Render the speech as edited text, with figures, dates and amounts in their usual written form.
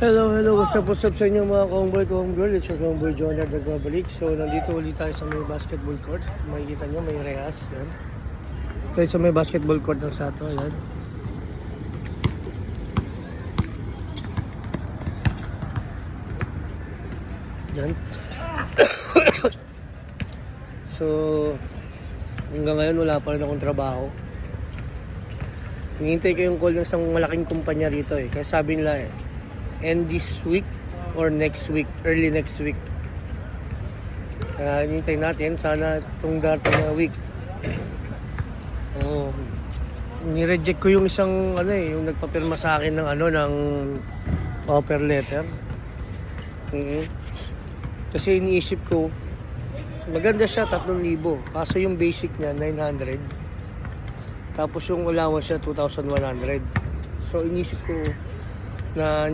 Hello, what's up sa inyo mga homeboy, homegirl? It's your homeboy Jonah nagbabalik. So, nandito ulit tayo sa may basketball court. Makikita nyo, may rehas. Yan. Tayo sa may basketball court ng Sato. Yan. Yan. So, hanggang ngayon wala pa rin akong trabaho. Hinihintay ko yung call ng isang malaking kumpanya rito eh. Kaya sabi nila end this week or next week, early next week. Kaya hinihintay natin, sana itong dating na week. Ni-reject ko yung isang yung nagpapirma sa akin ng ng offer letter. Kasi iniisip ko maganda siya 3,000, kaso yung basic niya 900. Tapos yung allowance siya 2,100. So iniisip ko na